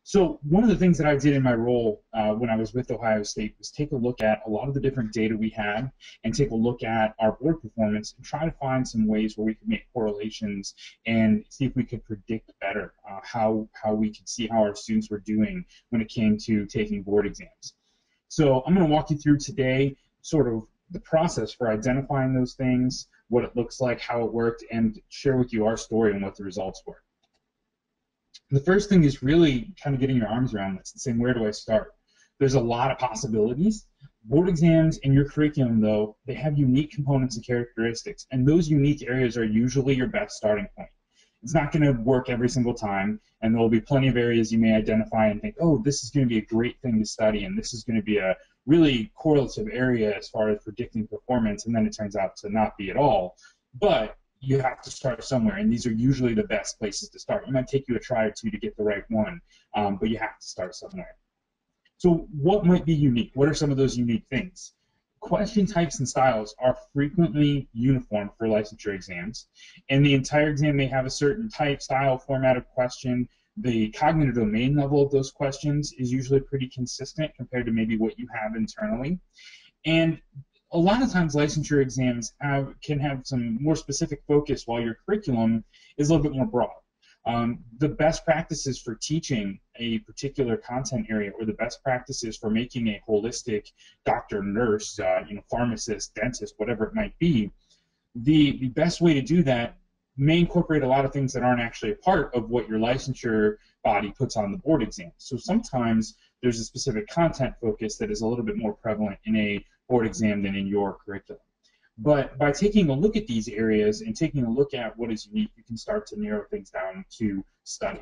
So one of the things that I did in my role when I was with Ohio State was take a look at a lot of the different data we had and take a look at our board performance and try to find some ways where we could make correlations and see if we could predict better how we could see how our students were doing when it came to taking board exams. So I'm going to walk you through today sort of the process for identifying those things, what it looks like, how it worked, and share with you our story and what the results were. The first thing is really kind of getting your arms around this and saying, where do I start? There's a lot of possibilities. Board exams in your curriculum, though, they have unique components and characteristics, and those unique areas are usually your best starting point. It's not going to work every single time, and there will be plenty of areas you may identify and think, oh, this is going to be a great thing to study, and this is going to be a really correlative area as far as predicting performance, and then it turns out to not be at all. But you have to start somewhere, and these are usually the best places to start. It might take you a try or two to get the right one, but you have to start somewhere. So what might be unique? What are some of those unique things? Question types and styles are frequently uniform for licensure exams, and the entire exam may have a certain type, style, format of question. The cognitive domain level of those questions is usually pretty consistent compared to maybe what you have internally. And a lot of times licensure exams can have some more specific focus while your curriculum is a little bit more broad. The best practices for teaching a particular content area, or the best practices for making a holistic doctor, nurse, pharmacist, dentist, whatever it might be, the best way to do that may incorporate a lot of things that aren't actually a part of what your licensure body puts on the board exam. So sometimes there's a specific content focus that is a little bit more prevalent in a board exam than in your curriculum. But by taking a look at these areas and taking a look at what is unique, you can start to narrow things down to study.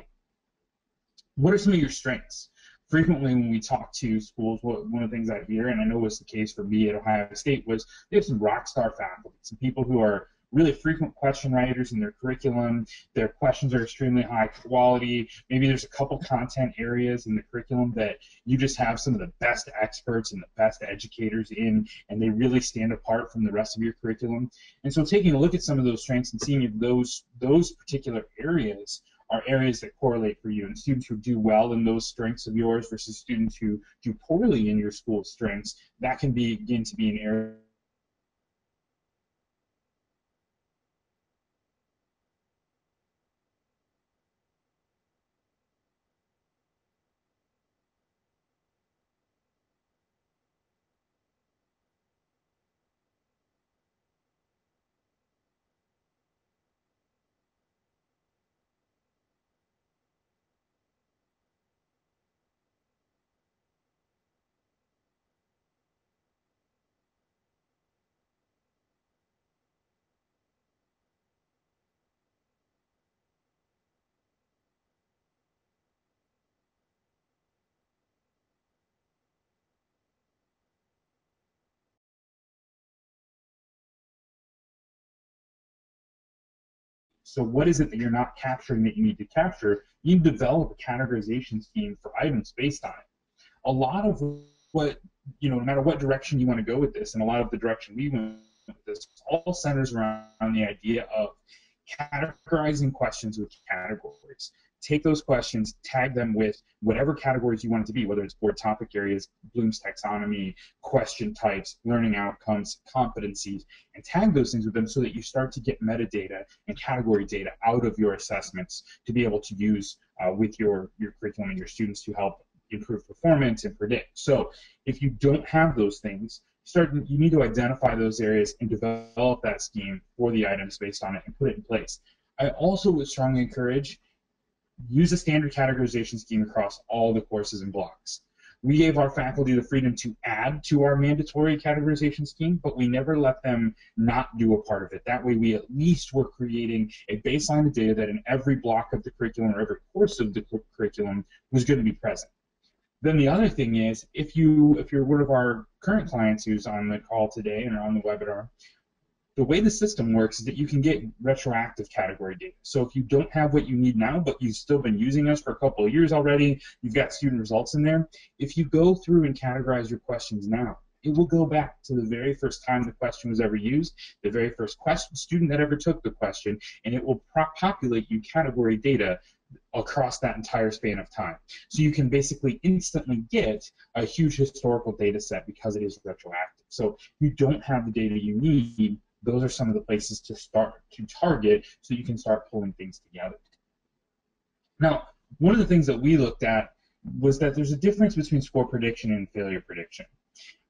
What are some of your strengths? Frequently when we talk to schools, one of the things I hear, and I know was the case for me at Ohio State, was they have some rock star faculty, some people who are really frequent question writers in their curriculum. Their questions are extremely high quality. Maybe there's a couple content areas in the curriculum that you just have some of the best experts and the best educators in, and they really stand apart from the rest of your curriculum. And so taking a look at some of those strengths and seeing if those particular areas are areas that correlate for you, and students who do well in those strengths of yours versus students who do poorly in your school's strengths, that can begin to be an area. So what is it that you're not capturing that you need to capture? You need to develop a categorization scheme for items based on it. A lot of what, no matter what direction you want to go with this, and a lot of the direction we went with this, all centers around the idea of categorizing questions with categories. Take those questions, tag them with whatever categories you want it to be, whether it's board topic areas, Bloom's taxonomy, question types, learning outcomes, competencies, and tag those things with them so that you start to get metadata and category data out of your assessments to be able to use with your curriculum and your students to help improve performance and predict. So if you don't have those things, you need to identify those areas and develop that scheme for the items based on it and put it in place. I also would strongly encourage use a standard categorization scheme across all the courses and blocks. We gave our faculty the freedom to add to our mandatory categorization scheme, but we never let them not do a part of it. That way we at least were creating a baseline of data that in every block of the curriculum or every course of the curriculum was going to be present. Then the other thing is, if you're one of our current clients who's on the call today and on the webinar, the way the system works is that you can get retroactive category data. So if you don't have what you need now, but you've still been using us for a couple of years already, you've got student results in there, if you go through and categorize your questions now, it will go back to the very first time the question was ever used, the very first student that ever took the question, and it will populate you category data across that entire span of time. So you can basically instantly get a huge historical data set because it is retroactive. So if you don't have the data you need, those are some of the places to start to target so you can start pulling things together. Now, one of the things that we looked at was that there's a difference between score prediction and failure prediction.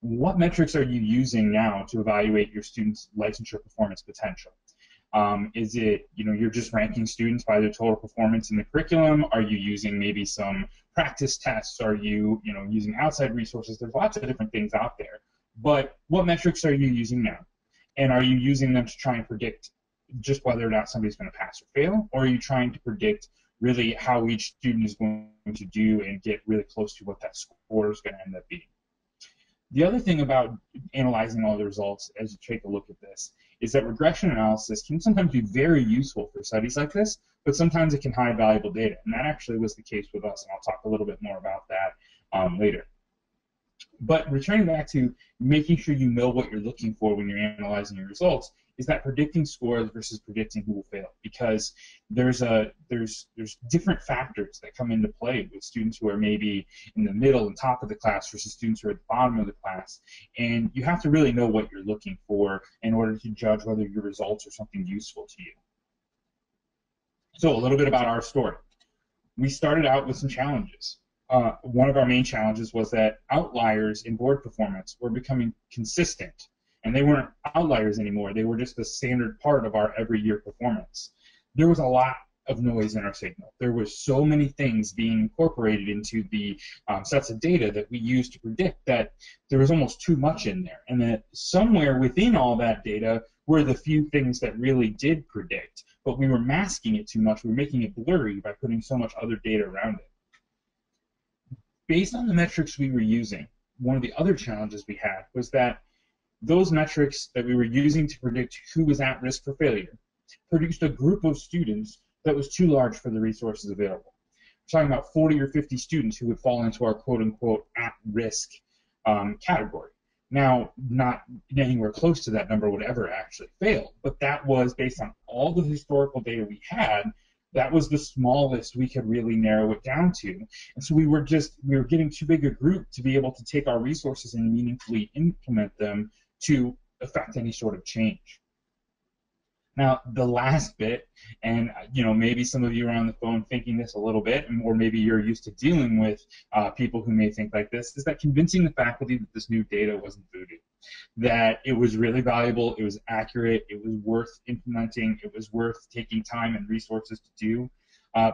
What metrics are you using now to evaluate your students' licensure performance potential? Is it, you're just ranking students by their total performance in the curriculum? Are you using maybe some practice tests? Are you, using outside resources? There's lots of different things out there. But what metrics are you using now? And are you using them to try and predict just whether or not somebody's going to pass or fail? Or are you trying to predict really how each student is going to do and get really close to what that score is going to end up being? The other thing about analyzing all the results as you take a look at this is that regression analysis can sometimes be very useful for studies like this, but sometimes it can hide valuable data, and that actually was the case with us, and I'll talk a little bit more about that later. But returning back to making sure you know what you're looking for when you're analyzing your results is that predicting scores versus predicting who will fail, because there's different factors that come into play with students who are maybe in the middle and top of the class versus students who are at the bottom of the class, and you have to really know what you're looking for in order to judge whether your results are something useful to you. So a little bit about our story. We started out with some challenges. One of our main challenges was that outliers in board performance were becoming consistent, and they weren't outliers anymore. They were just a standard part of our every year performance. There was a lot of noise in our signal. There was so many things being incorporated into the sets of data that we used to predict that there was almost too much in there, and that somewhere within all that data were the few things that really did predict, but we were masking it too much. We were making it blurry by putting so much other data around it. Based on the metrics we were using, one of the other challenges we had was that those metrics that we were using to predict who was at risk for failure produced a group of students that was too large for the resources available. We're talking about 40 or 50 students who would fall into our quote-unquote at-risk category. Now, not anywhere close to that number would ever actually fail, but that was based on all the historical data we had. That was the smallest we could really narrow it down to. And so we were getting too big a group to be able to take our resources and meaningfully implement them to affect any sort of change. Now, the last bit, and maybe some of you are on the phone thinking this a little bit, or maybe you're used to dealing with people who may think like this, is that convincing the faculty that this new data wasn't voodoo, that it was really valuable, it was accurate, it was worth implementing, it was worth taking time and resources to do,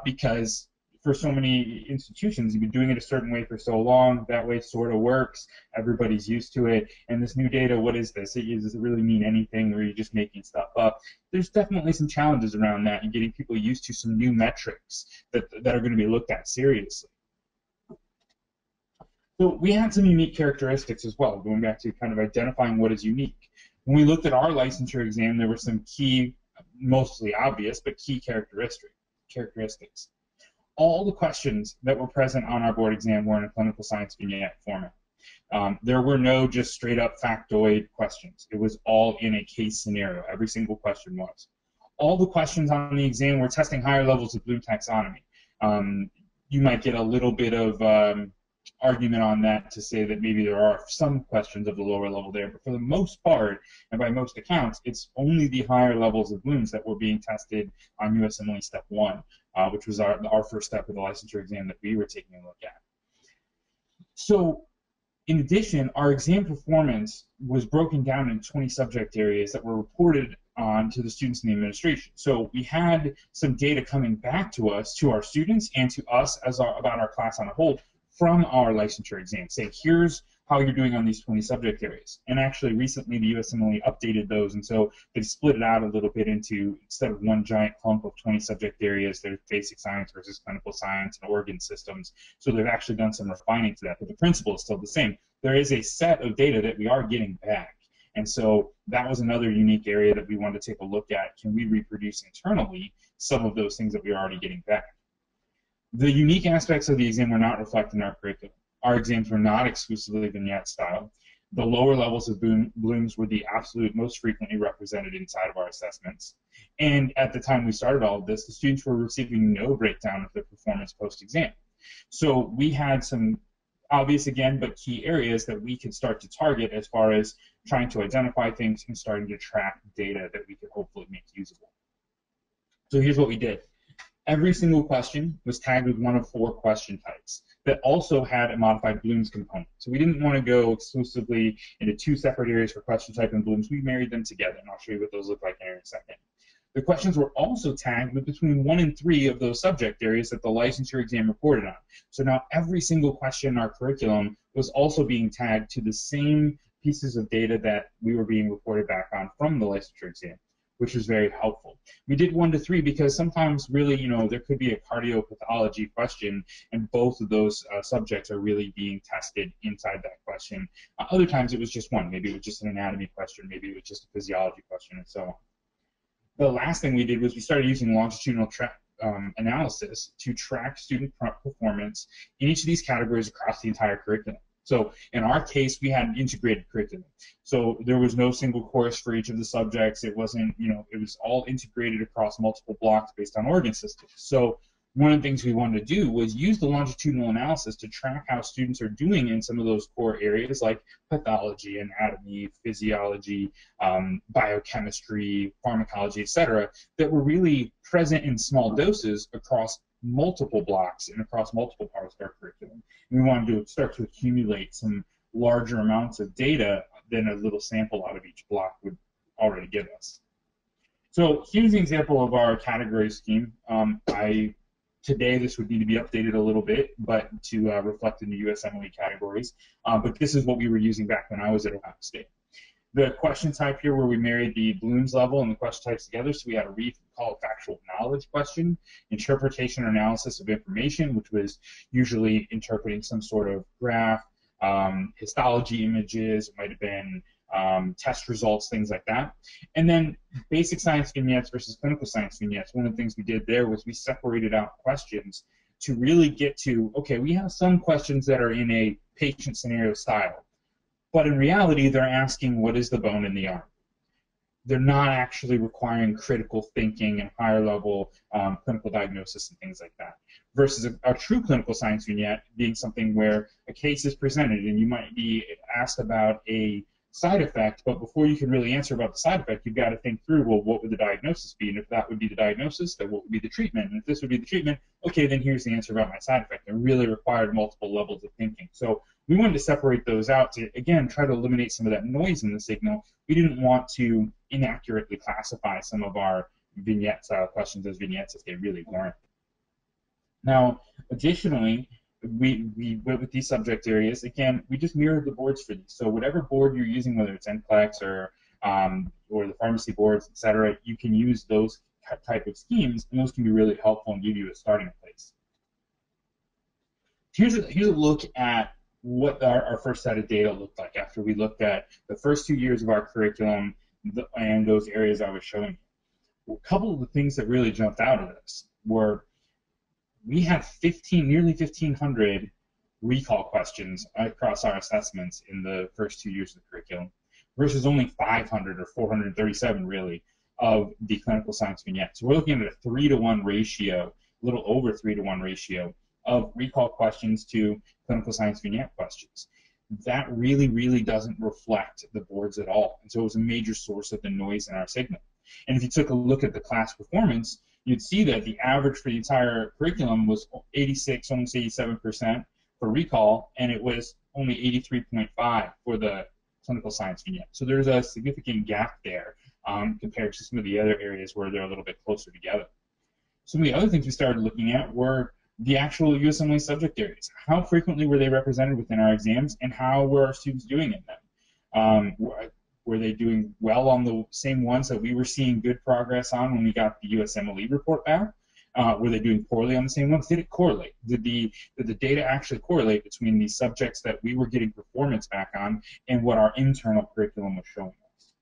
because for so many institutions, you've been doing it a certain way for so long, that way sort of works, everybody's used to it, and this new data, what is this? Does it really mean anything, or are you just making stuff up? There's definitely some challenges around that and getting people used to some new metrics that are going to be looked at seriously. So we had some unique characteristics as well, going back to kind of identifying what is unique. When we looked at our licensure exam, there were some key, mostly obvious, but key characteristics. All the questions that were present on our board exam were in a clinical science vignette format. There were no just straight up factoid questions. It was all in a case scenario. Every single question was. All the questions on the exam were testing higher levels of Bloom taxonomy. You might get a little bit of argument on that to say that maybe there are some questions of the lower level there, but for the most part, and by most accounts, it's only the higher levels of Blooms that were being tested on USMLE Step 1, which was our first step of the licensure exam that we were taking a look at. So, in addition, our exam performance was broken down in 20 subject areas that were reported on to the students in the administration. So we had some data coming back to us, to our students, and to us about our class on a whole, from our licensure exam, saying here's how you're doing on these 20 subject areas. And actually recently the USMLE updated those, and so they've split it out a little bit into, instead of one giant clump of 20 subject areas, there's basic science versus clinical science and organ systems. So they've actually done some refining to that, but the principle is still the same. There is a set of data that we are getting back. And so that was another unique area that we wanted to take a look at. Can we reproduce internally some of those things that we are already getting back? The unique aspects of the exam were not reflected in our curriculum. Our exams were not exclusively vignette style. The lower levels of blooms were the absolute most frequently represented inside of our assessments. And at the time we started all of this, the students were receiving no breakdown of their performance post-exam. So we had some obvious, again, but key areas that we could start to target as far as trying to identify things and starting to track data that we could hopefully make usable. So here's what we did. Every single question was tagged with one of 4 question types that also had a modified blooms component. So we didn't want to go exclusively into 2 separate areas for question type and blooms. We married them together, and I'll show you what those look like in a second. The questions were also tagged with between 1 and 3 of those subject areas that the licensure exam reported on. So now every single question in our curriculum was also being tagged to the same pieces of data that we were being reported back on from the licensure exam, which was very helpful. We did 1 to 3 because sometimes really, you know, there could be a cardiopathology question and both of those subjects are really being tested inside that question. Other times it was just 1. Maybe it was just an anatomy question, maybe it was just a physiology question, and so on. The last thing we did was we started using longitudinal analysis to track student performance in each of these categories across the entire curriculum. So in our case, we had an integrated curriculum. So there was no single course for each of the subjects. It wasn't, you know, it was all integrated across multiple blocks based on organ systems. So one of the things we wanted to do was use the longitudinal analysis to track how students are doing in some of those core areas like pathology, anatomy, physiology, biochemistry, pharmacology, etc., that were really present in small doses across multiple blocks and across multiple parts of our curriculum. And we wanted to start to accumulate some larger amounts of data than a little sample out of each block would already give us. So here's an example of our category scheme. Today this would need to be updated a little bit, but to reflect the new USMLE categories. But this is what we were using back when I was at Ohio State. The question type here where we married the blooms level and the question types together, so we had a recall factual knowledge question, interpretation or analysis of information, which was usually interpreting some sort of graph, histology images, it might have been test results, things like that. And then basic science vignettes versus clinical science vignettes. One of the things we did there was we separated out questions to really get to, okay, we have some questions that are in a patient scenario style, but in reality they're asking what is the bone in the arm. They're not actually requiring critical thinking and higher level clinical diagnosis and things like that. Versus a true clinical science vignette being something where a case is presented and you might be asked about a side effect, but before you can really answer about the side effect, you've got to think through, well, what would the diagnosis be? And if that would be the diagnosis, then what would be the treatment? And if this would be the treatment, okay, then here's the answer about my side effect. It really required multiple levels of thinking. So we wanted to separate those out to, again, try to eliminate some of that noise in the signal. We didn't want to inaccurately classify some of our vignette-style questions as vignettes if they really weren't. Now, additionally, we went with these subject areas. Again, we just mirrored the boards for these. So whatever board you're using, whether it's NCLEX or the pharmacy boards, etc., you can use those type of schemes, and those can be really helpful and give you a starting place. Here's a look at what our first set of data looked like after we looked at the first 2 years of our curriculum and those areas I was showing you. A couple of the things that really jumped out at us were we had nearly 1,500 recall questions across our assessments in the first 2 years of the curriculum versus only 500 or 437 really of the clinical science vignettes. So we're looking at a 3-to-1 ratio, a little over 3-to-1 ratio of recall questions to clinical science vignette questions. That really, really doesn't reflect the boards at all. And so it was a major source of the noise in our signal. And if you took a look at the class performance, you'd see that the average for the entire curriculum was 86, almost 87% for recall, and it was only 83.5 for the clinical science vignette. So there's a significant gap there compared to some of the other areas where they're a little bit closer together. Some of the other things we started looking at were the actual USMLE subject areas. How frequently were they represented within our exams, and how were our students doing in them? Were they doing well on the same ones that we were seeing good progress on when we got the USMLE report back? Were they doing poorly on the same ones? Did it correlate? Did the data actually correlate between the subjects that we were getting performance back on and what our internal curriculum was showing us?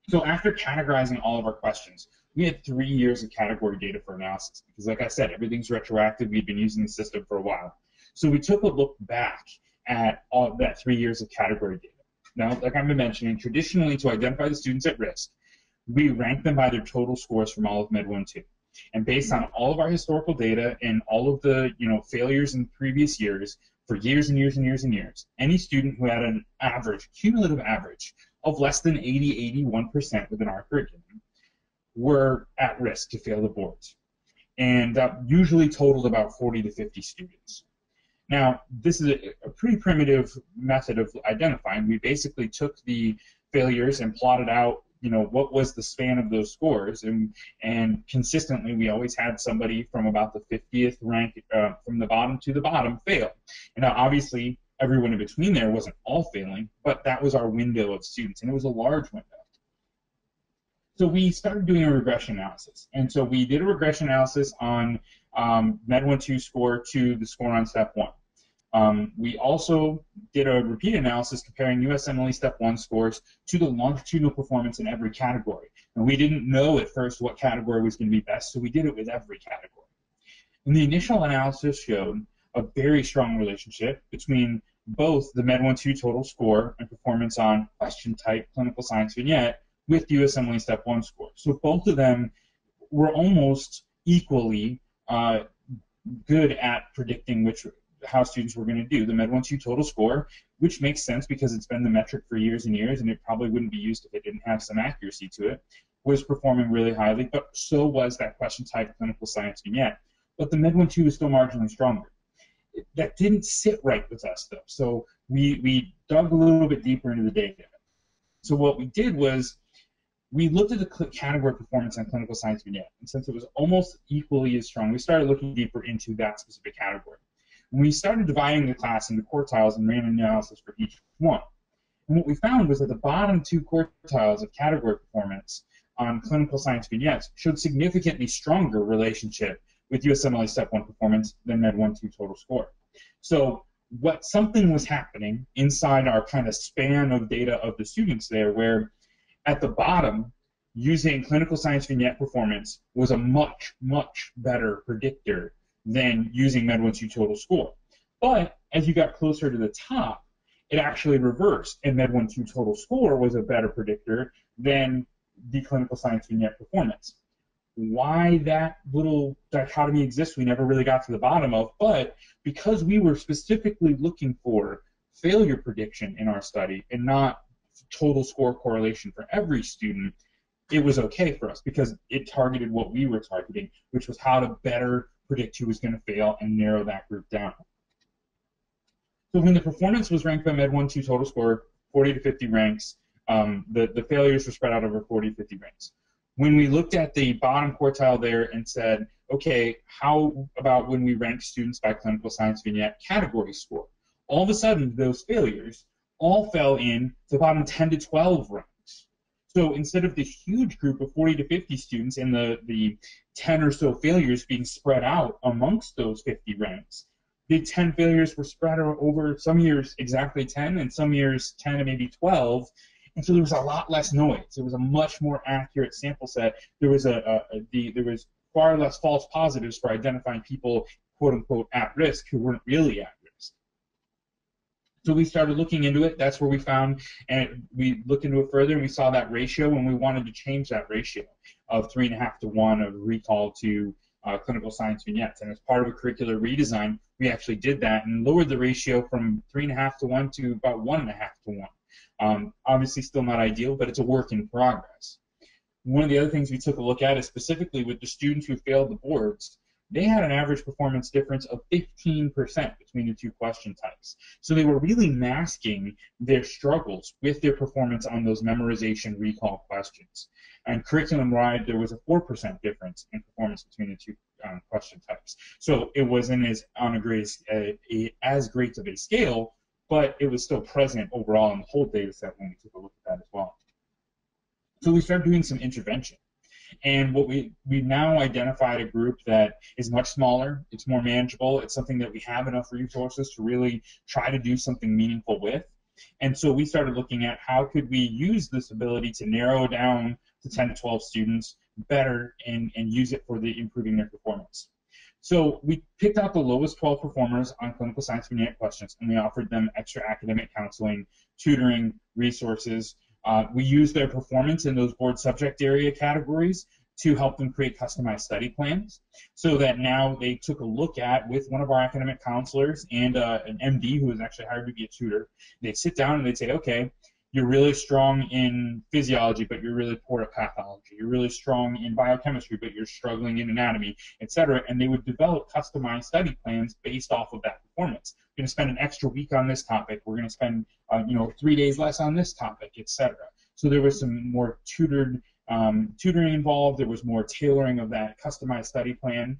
So after categorizing all of our questions, we had 3 years of category data for analysis because, like I said, everything's retroactive. We've been using the system for a while. So we took a look back at all that 3 years of category data. Now, like I've been mentioning, traditionally to identify the students at risk, we rank them by their total scores from all of Med 1, 2. And based on all of our historical data and all of the failures in previous years, for years and years and years and years, any student who had an average, cumulative average, of less than 81% within our curriculum were at risk to fail the boards. And that usually totaled about 40 to 50 students. Now, this is a pretty primitive method of identifying. We basically took the failures and plotted out, what was the span of those scores, and consistently we always had somebody from about the 50th rank, from the bottom to the bottom, fail. And now, obviously, everyone in between there wasn't all failing, but that was our window of students, and it was a large window. So we started doing a regression analysis, and so we did a regression analysis on Med 1, 2 score to the score on Step 1. We also did a repeat analysis comparing USMLE Step 1 scores to the longitudinal performance in every category. And we didn't know at first what category was going to be best, so we did it with every category. And the initial analysis showed a very strong relationship between both the Med 1, 2 total score and performance on question type, clinical science vignette, with USMLE Step 1 score. So both of them were almost equally good at predicting how students were going to do. The Med 1, 2 total score, which makes sense because it's been the metric for years and years, and it probably wouldn't be used if it didn't have some accuracy to it, was performing really highly, but so was that question type clinical science vignette. But the Med 1, 2 was still marginally stronger. That didn't sit right with us, though, so we dug a little bit deeper into the data. So what we did was we looked at the category performance on clinical science vignette, and since it was almost equally as strong, we started looking deeper into that specific category. And we started dividing the class into quartiles and ran an analysis for each one. And what we found was that the bottom 2 quartiles of category performance on clinical science vignettes showed significantly stronger relationship with USMLE Step 1 performance than Med 1, 2 total score. So something was happening inside our kind of span of data of the students there, where at the bottom, using clinical science vignette performance was a much, much better predictor than using Med 1, 2 total score. But as you got closer to the top, it actually reversed, and Med 1, 2 total score was a better predictor than the clinical science vignette performance. Why that little dichotomy exists, we never really got to the bottom of, but because we were specifically looking for failure prediction in our study and not total score correlation for every student, it was okay for us because it targeted what we were targeting, which was how to better predict who was going to fail and narrow that group down. So when the performance was ranked by Med 1, 2 total score, 40 to 50 ranks, the failures were spread out over 40 to 50 ranks. When we looked at the bottom quartile there and said, okay, how about when we rank students by clinical science vignette category score? All of a sudden, those failures all fell in the bottom 10 to 12 ranks. So instead of this huge group of 40 to 50 students and the 10 or so failures being spread out amongst those 50 ranks, the 10 failures were spread over some years exactly 10 and some years 10 and maybe 12. And so there was a lot less noise. It was a much more accurate sample set. There was there was far less false positives for identifying people, quote unquote, at risk who weren't really at risk. So we started looking into it. That's where we found, and we looked into it further, and we saw that ratio, and we wanted to change that ratio of 3.5 to 1 of recall to clinical science vignettes. And as part of a curricular redesign, we actually did that and lowered the ratio from 3.5 to 1 to about 1.5 to 1. Obviously still not ideal, but it's a work in progress. One of the other things we took a look at is specifically with the students who failed the boards, they had an average performance difference of 15% between the 2 question types. So they were really masking their struggles with their performance on those memorization recall questions. And curriculum-wide, there was a 4% difference in performance between the 2 question types. So it wasn't as great of a scale, but it was still present overall in the whole data set when we took a look at that as well. So we started doing some intervention. And what we've now identified a group that is much smaller, it's more manageable, it's something that we have enough resources to really try to do something meaningful with. And so we started looking at how could we use this ability to narrow down to 10 to 12 students better and use it for improving their performance. So we picked out the lowest 12 performers on clinical science unit questions, and we offered them extra academic counseling, tutoring, resources. We used their performance in those board subject area categories to help them create customized study plans, so that now they took a look at, with one of our academic counselors and an MD who was actually hired to be a tutor, they'd sit down and they'd say, okay, you're really strong in physiology, but you're really poor at pathology. You're really strong in biochemistry, but you're struggling in anatomy, etc. And they would develop customized study plans based off of that performance. We're going to spend an extra week on this topic. We're going to spend 3 days less on this topic, etc. So there was some more tutoring involved. There was more tailoring of that customized study plan.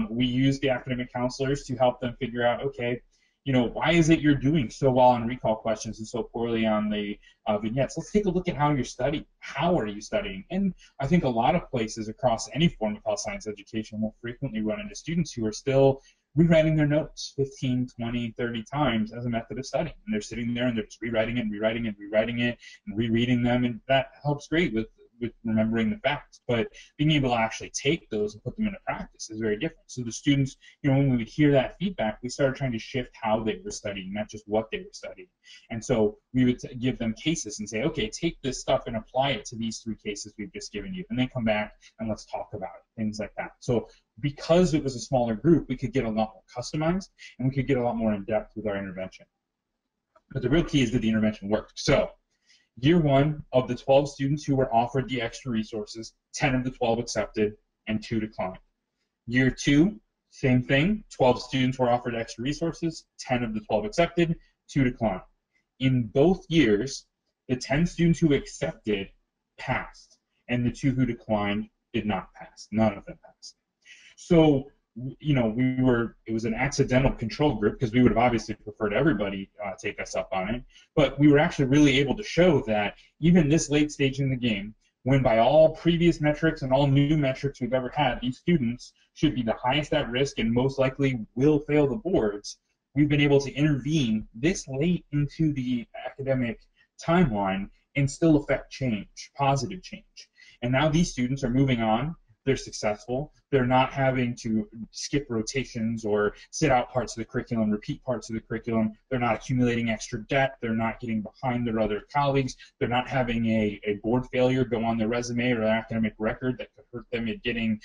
We used the academic counselors to help them figure out, okay, why is it you're doing so well on recall questions and so poorly on the vignettes? Let's take a look at how you're studying. How are you studying? And I think a lot of places across any form of health science education will frequently run into students who are still rewriting their notes 15, 20, 30 times as a method of studying. And they're sitting there and they're just rewriting it, rewriting it, rewriting it, and rereading them, and that helps great with remembering the facts. But being able to actually take those and put them into practice is very different. So the students, when we would hear that feedback, we started trying to shift how they were studying, not just what they were studying. And so we would give them cases and say, okay, take this stuff and apply it to these 3 cases we've just given you, and then come back and let's talk about it, things like that. So because it was a smaller group, we could get a lot more customized, and we could get a lot more in depth with our intervention. But the real key is that the intervention worked. So year 1, of the 12 students who were offered the extra resources, 10 of the 12 accepted and 2 declined. Year 2, same thing, 12 students were offered extra resources, 10 of the 12 accepted, 2 declined. In both years, the 10 students who accepted passed, and the 2 who declined did not pass. None of them passed. So it was an accidental control group, because we would have obviously preferred everybody take us up on it, but we were actually really able to show that even this late stage in the game, when by all previous metrics and all new metrics we've ever had, these students should be the highest at risk and most likely will fail the boards, we've been able to intervene this late into the academic timeline and still affect change, positive change. And now these students are moving on. They're successful. They're not having to skip rotations or sit out parts of the curriculum, repeat parts of the curriculum. They're not accumulating extra debt. They're not getting behind their other colleagues. They're not having a board failure go on their resume or their academic record that could hurt them in getting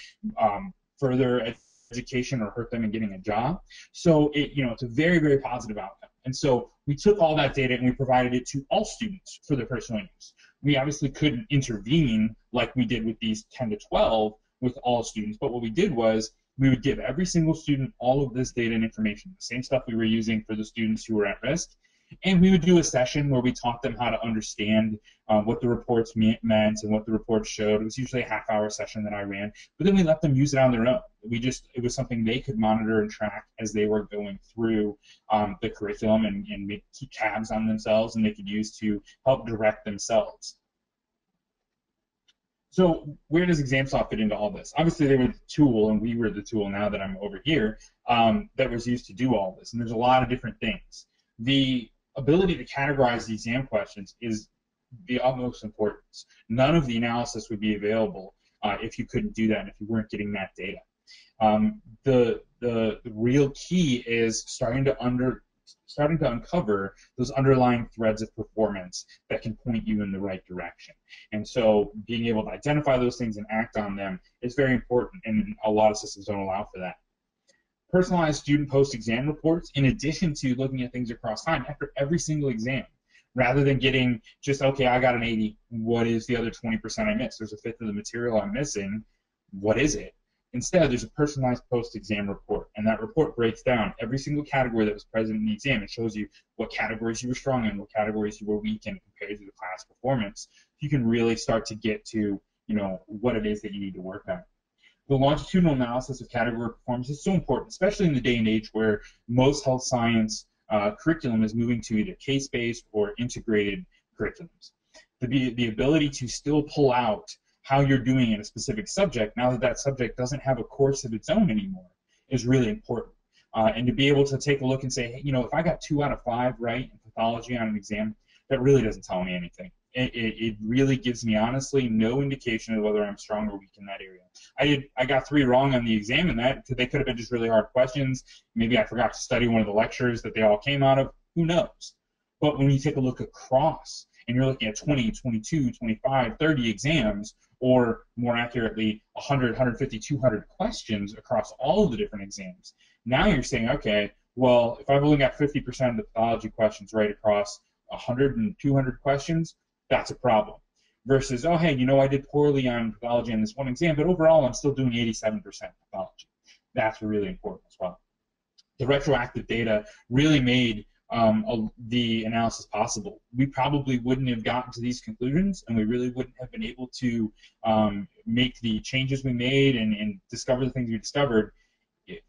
further education or hurt them in getting a job. So it's a very, very positive outcome. And so we took all that data and we provided it to all students for their personal use. We obviously couldn't intervene like we did with these 10 to 12 with all students, but what we did was we would give every single student all of this data and information, the same stuff we were using for the students who were at risk, and we would do a session where we taught them how to understand what the reports meant and what the reports showed. It was usually a half-hour session that I ran, but then we let them use it on their own. It was something they could monitor and track as they were going through the curriculum and keep tabs on themselves, and they could use to help direct themselves. So where does ExamSoft fit into all this? Obviously, they were the tool, and we were the tool now that I'm over here, that was used to do all this. And there's a lot of different things. The ability to categorize the exam questions is the utmost importance. None of the analysis would be available if you couldn't do that and if you weren't getting that data. The real key is starting to uncover those underlying threads of performance that can point you in the right direction. And so being able to identify those things and act on them is very important, and a lot of systems don't allow for that. Personalized student post-exam reports, in addition to looking at things across time after every single exam, rather than getting just, okay, I got an 80, what is the other 20% I missed? There's a fifth of the material I'm missing, what is it? Instead, there's a personalized post-exam report, and that report breaks down every single category that was present in the exam. It shows you what categories you were strong in, what categories you were weak in compared to the class performance. You can really start to get to, what it is that you need to work on. The longitudinal analysis of category performance is so important, especially in the day and age where most health science curriculum is moving to either case-based or integrated curriculums. The ability to still pull out how you're doing in a specific subject, now that that subject doesn't have a course of its own anymore, is really important. And to be able to take a look and say, hey, if I got 2 out of 5 right in pathology on an exam, that really doesn't tell me anything. it really gives me, honestly, no indication of whether I'm strong or weak in that area. I got 3 wrong on the exam, and they could have been just really hard questions. Maybe I forgot to study one of the lectures that they all came out of. Who knows? But when you take a look across, and you're looking at 20, 22, 25, 30 exams, or more accurately, 100, 150, 200 questions across all of the different exams, now you're saying, okay, well, if I've only got 50% of the pathology questions right across 100 and 200 questions, that's a problem. Versus, oh, hey, I did poorly on pathology in this one exam, but overall I'm still doing 87% pathology. That's really important as well. The retroactive data really made the analysis possible. We probably wouldn't have gotten to these conclusions, and we really wouldn't have been able to make the changes we made and discover the things we discovered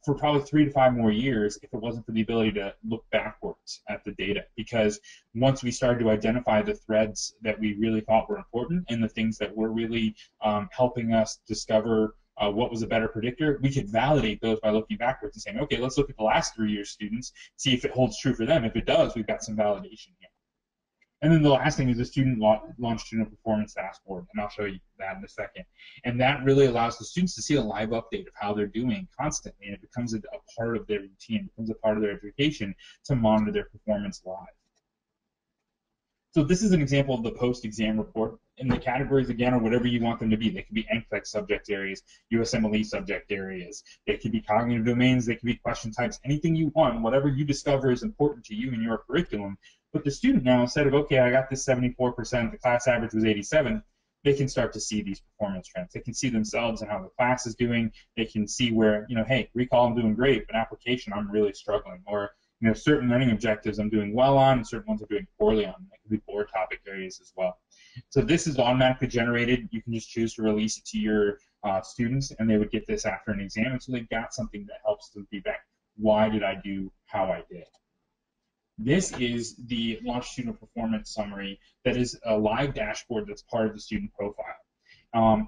for probably 3 to 5 more years if it wasn't for the ability to look backwards at the data. Because once we started to identify the threads that we really thought were important and the things that were really helping us discover what was a better predictor, we could validate those by looking backwards and saying, okay, let's look at the last 3 years' students, see if it holds true for them. If it does, we've got some validation here. And then the last thing is the student longitudinal performance dashboard, and I'll show you that in a second. And that really allows the students to see a live update of how they're doing constantly, and it becomes a part of their routine, it becomes a part of their education to monitor their performance live. So this is an example of the post-exam report. And the categories, again, are whatever you want them to be. They could be NCLEX subject areas, USMLE subject areas. They could be cognitive domains. They could be question types. Anything you want, whatever you discover is important to you in your curriculum. But the student now, instead of, okay, I got this 74%, the class average was 87, they can start to see these performance trends. They can see themselves and how the class is doing. They can see where, hey, recall I'm doing great, but application I'm really struggling. Or, certain learning objectives I'm doing well on, and certain ones I'm doing poorly on. That could be board topic areas as well. So this is automatically generated. You can just choose to release it to your students, and they would get this after an exam. And so they've got something that helps them feedback. Why did I do how I did? This is the longitudinal performance summary that is a live dashboard that's part of the student profile.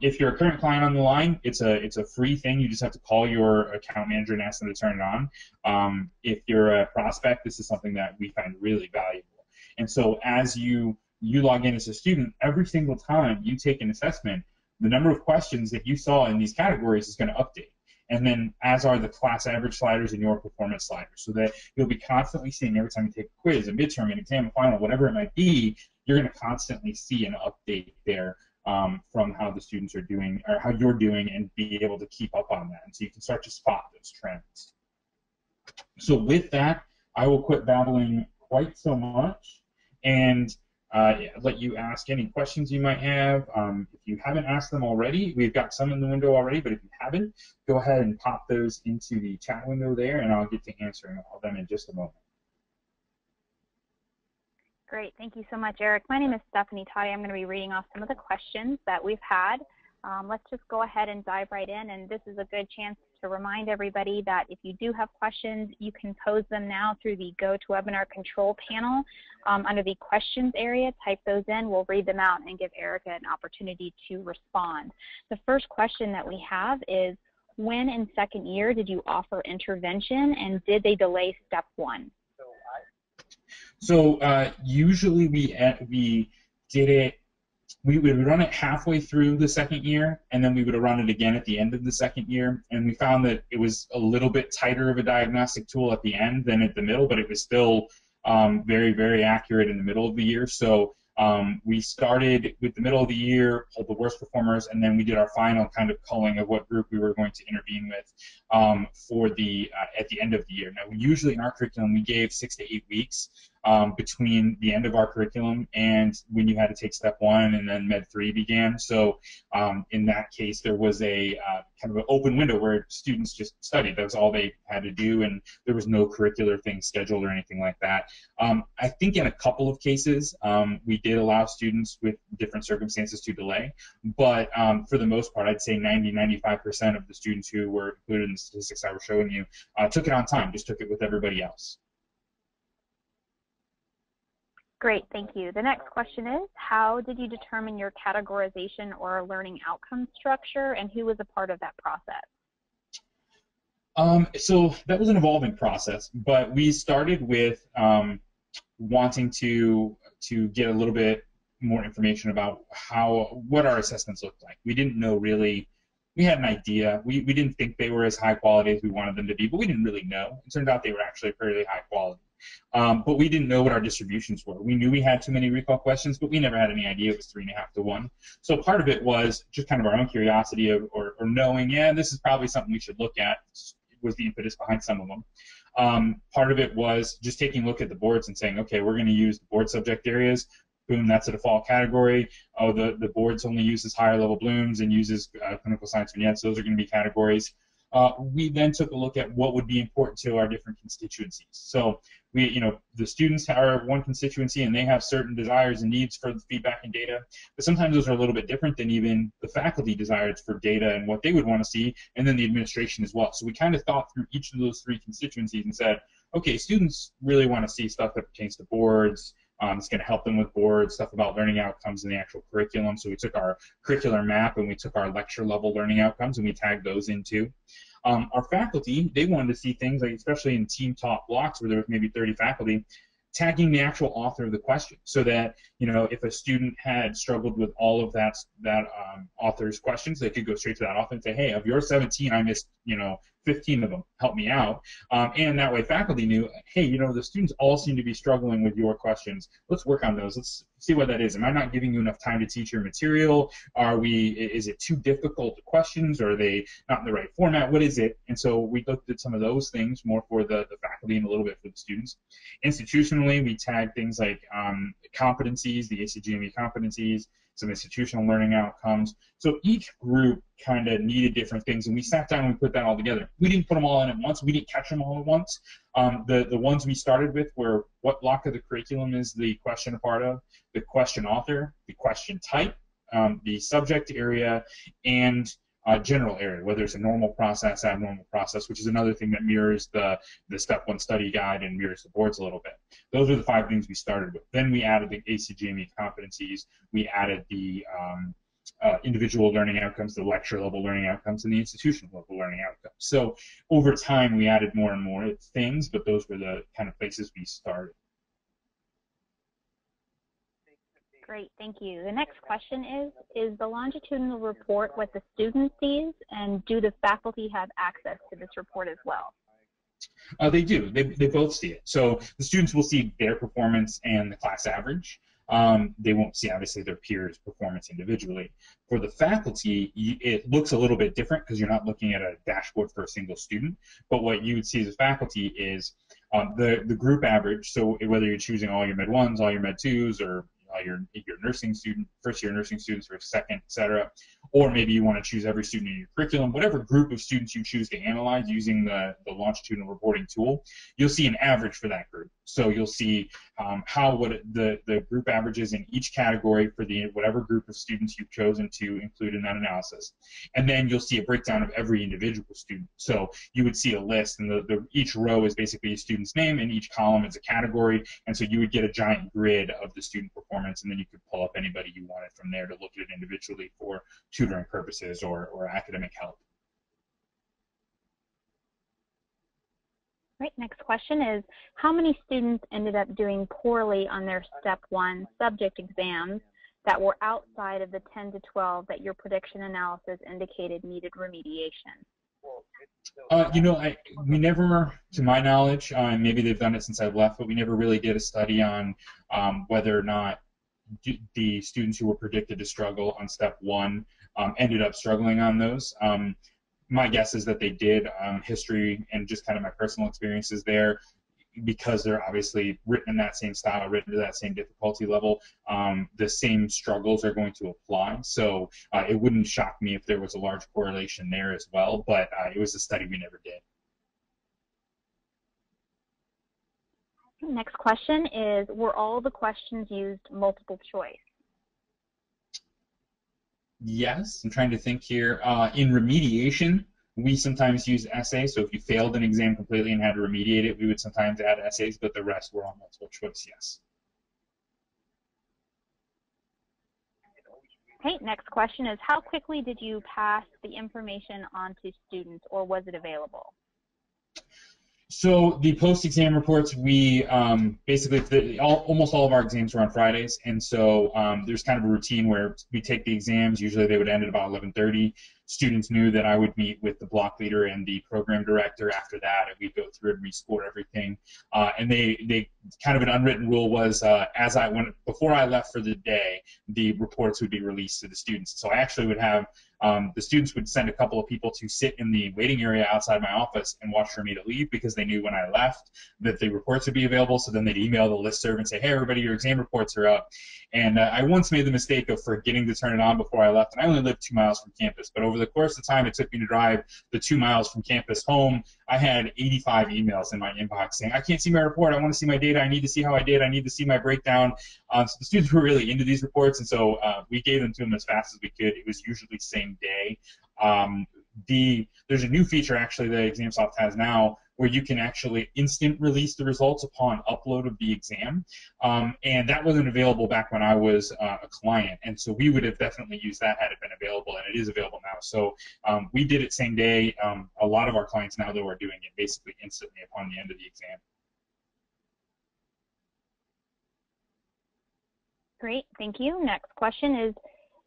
If you're a current client on the line, it's a free thing. You just have to call your account manager and ask them to turn it on. If you're a prospect, this is something that we find really valuable. And so as you log in as a student, every single time you take an assessment, the number of questions that you saw in these categories is going to update. And then as are the class average sliders and your performance sliders, so that you'll be constantly seeing every time you take a quiz, a midterm, an exam, a final, whatever it might be, you're going to constantly see an update there from how the students are doing or how you're doing, and be able to keep up on that. And so you can start to spot those trends. So with that, I will quit babbling quite so much and let you ask any questions you might have. If you haven't asked them already, we've got some in the window already, but if you haven't, go ahead and pop those into the chat window there, and I'll get to answering all of them in just a moment. Great, thank you so much, Eric. My name is Stephanie Toddy. I'm going to be reading off some of the questions that we've had. Let's just go ahead and dive right in, and this is a good chance to remind everybody that if you do have questions, you can pose them now through the GoToWebinar control panel under the questions area. Type those in, we'll read them out and give Eric an opportunity to respond. The first question that we have is, when in second year did you offer intervention, and did they delay step 1? So usually we did it. We would run it halfway through the second year, and then we would run it again at the end of the second year. And we found that it was a little bit tighter of a diagnostic tool at the end than at the middle, but it was still very, very accurate in the middle of the year. So we started with the middle of the year, pulled the worst performers, and then we did our final kind of culling of what group we were going to intervene with for the at the end of the year. Now, usually in our curriculum, we gave 6 to 8 weeks between the end of our curriculum and when you had to take step 1 and then med 3 began. So in that case, there was a kind of an open window where students just studied. That was all they had to do, and there was no curricular thing scheduled or anything like that. I think in a couple of cases, we did allow students with different circumstances to delay, but for the most part, I'd say 90–95% of the students who were included in the statistics I was showing you took it on time, just took it with everybody else. Great, thank you. The next question is, how did you determine your categorization or learning outcome structure, and who was a part of that process? So that was an evolving process, but we started with wanting to get a little bit more information about what our assessments looked like. We didn't know really. We had an idea. We didn't think they were as high quality as we wanted them to be, but we didn't really know. It turned out they were actually fairly high quality. But we didn't know what our distributions were. We knew we had too many recall questions, but we never had any idea it was 3.5 to 1. So part of it was just kind of our own curiosity or knowing, yeah, this is probably something we should look at, was the impetus behind some of them. Part of it was just taking a look at the boards and saying, okay, we're going to use the board subject areas. Boom, that's a default category. Oh, the boards only uses higher level blooms and uses clinical science vignettes. Those are going to be categories. We then took a look at what would be important to our different constituencies. So the students are one constituency and they have certain desires and needs for the feedback and data, but sometimes those are a little bit different than even the faculty desires for data and what they would want to see, and then the administration as well. So we kind of thought through each of those three constituencies and said, okay, students really want to see stuff that pertains to boards. It's going to help them with boards, stuff about learning outcomes in the actual curriculum. So we took our curricular map and we took our lecture level learning outcomes and we tagged those in too. Our faculty, they wanted to see things like, especially in team taught blocks where there was maybe 30 faculty, tagging the actual author of the question, so that if a student had struggled with all of that author's questions, they could go straight to that author and say, hey, of your 17, I missed 15 of them. Help me out. And that way, faculty knew, hey, the students all seem to be struggling with your questions. Let's work on those. Let's see what that is. Am I not giving you enough time to teach your material? Is it too difficult questions? Or are they not in the right format? What is it? And so we looked at some of those things more for the faculty and a little bit for the students. Institutionally, we tagged things like competencies, the ACGME competencies, some institutional learning outcomes. So each group kind of needed different things, and we sat down and we put that all together. We didn't put them all in at once. We didn't catch them all at once. The ones we started with were what block of the curriculum is the question a part of, the question author, the question type, the subject area, and general area, whether it's a normal process, abnormal process, which is another thing that mirrors the Step 1 study guide and mirrors the boards a little bit. Those are the 5 things we started with. Then we added the ACGME competencies. We added the individual learning outcomes, the lecture level learning outcomes, and the institutional level learning outcomes. So over time, we added more and more things, but those were the kind of places we started. Great, thank you. The next question is the longitudinal report what the student sees, and do the faculty have access to this report as well? They do. They both see it. So the students will see their performance and the class average. They won't see, obviously, their peers' performance individually. For the faculty, it looks a little bit different because you're not looking at a dashboard for a single student. But what you would see as a faculty is the group average. So whether you're choosing all your Med 1s, all your Med 2s, or your nursing student, first-year nursing students or second, et cetera, or maybe you want to choose every student in your curriculum, whatever group of students you choose to analyze using the longitudinal reporting tool, you'll see an average for that group. So you'll see what the group averages in each category for whatever group of students you've chosen to include in that analysis. And then you'll see a breakdown of every individual student. So you would see a list, and each row is basically a student's name, and each column is a category, and so you would get a giant grid of the student performance, and then you could pull up anybody you wanted from there to look at it individually for tutoring purposes or academic help. Right, next question is, how many students ended up doing poorly on their Step 1 subject exams that were outside of the 10 to 12 that your prediction analysis indicated needed remediation? We never, to my knowledge, maybe they've done it since I've left, but we never really did a study on whether or not the students who were predicted to struggle on Step 1 ended up struggling on those. My guess is that they did. History and just kind of my personal experiences there, because they're obviously written in that same style, written to that same difficulty level, the same struggles are going to apply. So it wouldn't shock me if there was a large correlation there as well, but it was a study we never did. Next question is, were all the questions used multiple choice? Yes, I'm trying to think here. In remediation, we sometimes use essays. So if you failed an exam completely and had to remediate it, we would sometimes add essays, but the rest were all multiple choice, yes. Okay, next question is, how quickly did you pass the information on to students, or was it available? So the post-exam reports, we basically almost all of our exams were on Fridays, and so there's kind of a routine where we take the exams. Usually they would end at about 11:30. Students knew that I would meet with the block leader and the program director after that, and we'd go through and rescore everything. And they kind of an unwritten rule was before I left for the day, the reports would be released to the students. So I actually would have the students would send a couple of people to sit in the waiting area outside my office and watch for me to leave, because they knew when I left that the reports would be available. So then they'd email the listserv and say, hey, everybody, your exam reports are up. And I once made the mistake of forgetting to turn it on before I left, and I only lived 2 miles from campus. But over the course of time it took me to drive the 2 miles from campus home, I had 85 emails in my inbox saying, I can't see my report, I want to see my data, I need to see how I did, I need to see my breakdown. So the students were really into these reports, and so we gave them to them as fast as we could. It was usually same day. There's a new feature actually that ExamSoft has now where you can actually instant release the results upon upload of the exam, and that wasn't available back when I was a client, and so we would have definitely used that had it been available, and it is available now. So we did it same day. A lot of our clients now, though, are doing it basically instantly upon the end of the exam. Great, thank you. Next question is,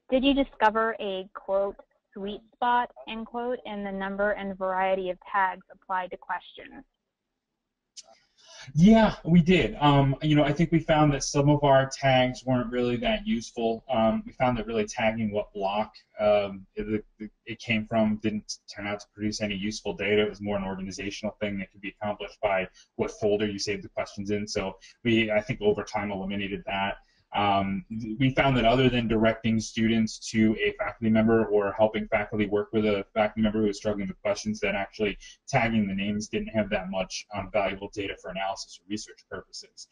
did you discover a, quote, sweet spot, end quote, in the number and variety of tags applied to questions? Yeah, we did. I think we found that some of our tags weren't really that useful. We found that really tagging what block it came from didn't turn out to produce any useful data. It was more an organizational thing that could be accomplished by what folder you save the questions in. So I think, over time eliminated that. We found that other than directing students to a faculty member or helping faculty work with a faculty member who was struggling with questions, that actually tagging the names didn't have that much valuable data for analysis or research purposes.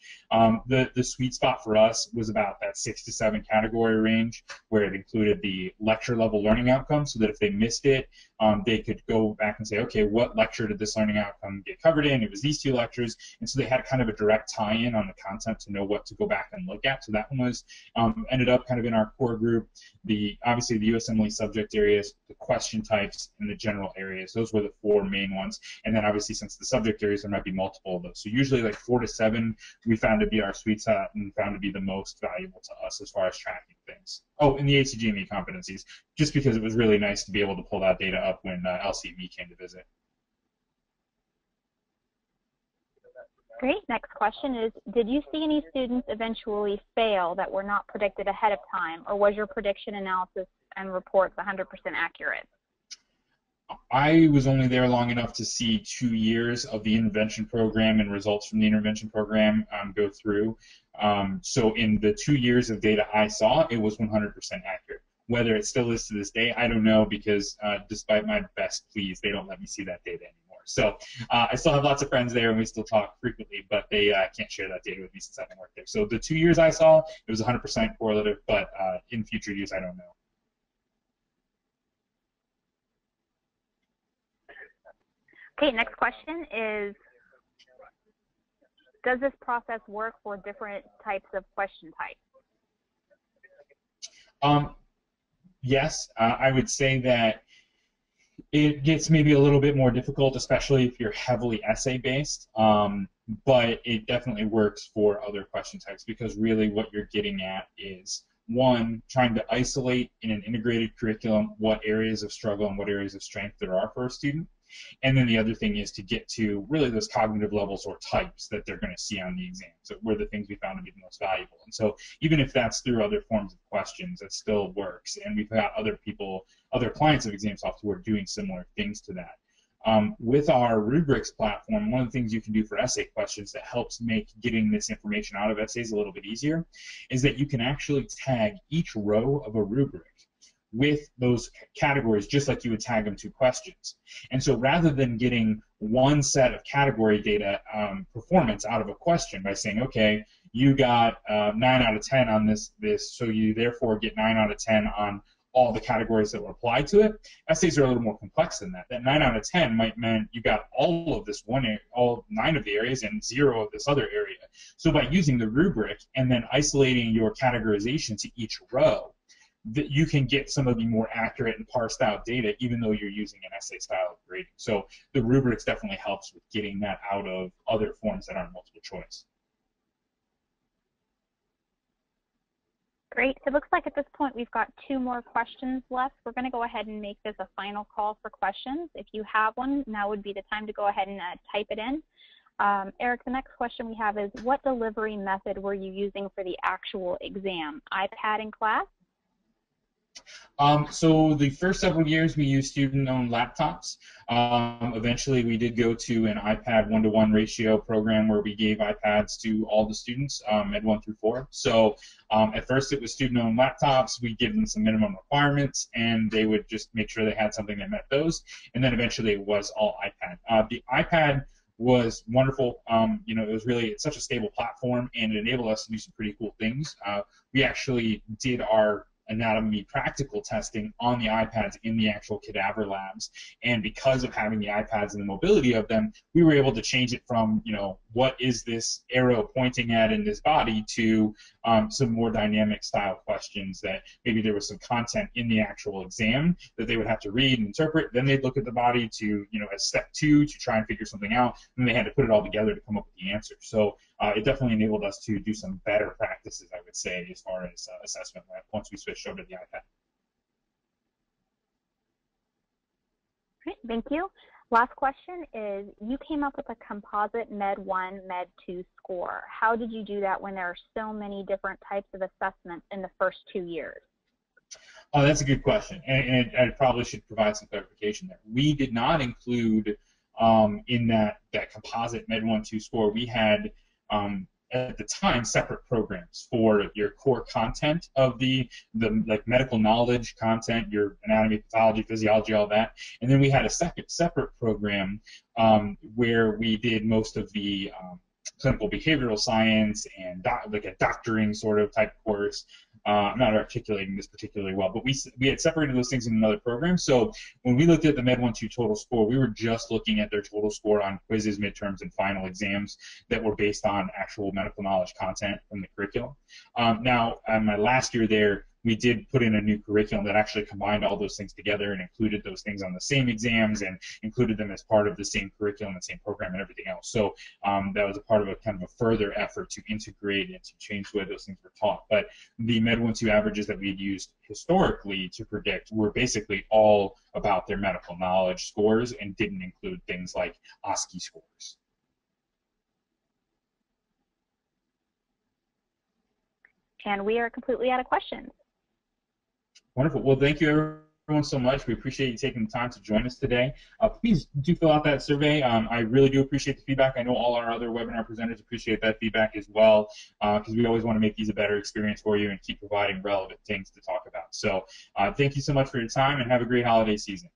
The sweet spot for us was about that 6 to 7 category range, where it included the lecture level learning outcome, so that if they missed it, they could go back and say, okay, what lecture did this learning outcome get covered in? It was these 2 lectures, and so they had kind of a direct tie-in on the content to know what to go back and look at. So that one was ended up kind of in our core group. Obviously the USMLE subject areas, the question types, and the general areas. Those were the 4 main ones. And then obviously, since the subject areas, there might be multiple of those. So usually like 4 to 7 we found to be our sweet spot and found to be the most valuable to us as far as tracking things. Oh, and the ACGME competencies, just because it was really nice to be able to pull that data up when LCME came to visit. Great. Next question is, did you see any students eventually fail that were not predicted ahead of time, or was your prediction analysis and reports 100% accurate? I was only there long enough to see 2 years of the intervention program and results from the intervention program go through. So in the 2 years of data I saw, it was 100% accurate. Whether it still is to this day, I don't know, because despite my best pleas, they don't let me see that data anymore. So I still have lots of friends there, and we still talk frequently, but they can't share that data with me since I haven't worked there. So the 2 years I saw, it was 100% correlative, but in future years, I don't know. Okay, next question is, does this process work for different types of question types? Yes, I would say that it gets maybe a little bit more difficult, especially if you're heavily essay-based, but it definitely works for other question types, because really what you're getting at is, one, trying to isolate in an integrated curriculum what areas of struggle and what areas of strength there are for a student. And then the other thing is to get to really those cognitive levels or types that they're going to see on the exam. So were the things we found to be the most valuable. And so even if that's through other forms of questions, it still works. And we've got other clients of ExamSoft who are doing similar things to that. With our rubrics platform, one of the things you can do for essay questions that helps make getting this information out of essays a little bit easier is that you can actually tag each row of a rubric with those categories, just like you would tag them to questions. And so rather than getting one set of category data performance out of a question by saying, okay, you got 9 out of 10 on this, so you therefore get 9 out of 10 on all the categories that were applied to it. Essays are a little more complex than that. That 9 out of 10 might mean you got all of this all 9 of the areas and 0 of this other area. So by using the rubric and then isolating your categorization to each row, that you can get some of the more accurate and parsed out data even though you're using an essay style of grading. So the rubrics definitely helps with getting that out of other forms that aren't multiple choice. Great. It looks like at this point we've got 2 more questions left. We're going to go ahead and make this a final call for questions. If you have one, now would be the time to go ahead and type it in. Eric, the next question we have is, what delivery method were you using for the actual exam? iPad in class? So the first several years we used student-owned laptops. Eventually we did go to an iPad 1-to-1 ratio program where we gave iPads to all the students, Ed 1 through 4. So at first it was student-owned laptops. We'd give them some minimum requirements, and they would just make sure they had something that met those. And then eventually it was all iPad. The iPad was wonderful. You know, it's such a stable platform, and it enabled us to do some pretty cool things. We actually did our anatomy practical testing on the iPads in the actual cadaver labs, and because of having the iPads and the mobility of them, we were able to change it from, you know, what is this arrow pointing at in this body, to some more dynamic style questions that maybe there was some content in the actual exam that they would have to read and interpret, then they'd look at the body to, you know, as step 2 to try and figure something out, and they had to put it all together to come up with the answer. So it definitely enabled us to do some better practices, I would say, as far as assessment once we switched over to the iPad. Great, thank you. Last question is, you came up with a composite Med 1, Med 2 score. How did you do that when there are so many different types of assessments in the first 2 years? Oh, that's a good question, and I probably should provide some clarification there. We did not include in that composite Med 1-2 score. We had at the time separate programs for your core content of the like medical knowledge content, your anatomy, pathology, physiology, all that, and then we had a separate program where we did most of the clinical behavioral science and like a doctoring sort of type course. I'm not articulating this particularly well, but we had separated those things in another program. So when we looked at the Med 1-2 total score, we were just looking at their total score on quizzes, midterms, and final exams that were based on actual medical knowledge content from the curriculum. Now, my last year there, we did put in a new curriculum that actually combined all those things together and included those things on the same exams and included them as part of the same curriculum and same program and everything else. So that was a part of a kind of a further effort to integrate and to change the way those things were taught. But the Med 1-2 averages that we had used historically to predict were basically all about their medical knowledge scores and didn't include things like OSCE scores. And we are completely out of questions. Wonderful. Well, thank you, everyone, so much. We appreciate you taking the time to join us today. Please do fill out that survey. I really do appreciate the feedback. I know all our other webinar presenters appreciate that feedback as well, because we always want to make these a better experience for you and keep providing relevant things to talk about. So thank you so much for your time, and have a great holiday season.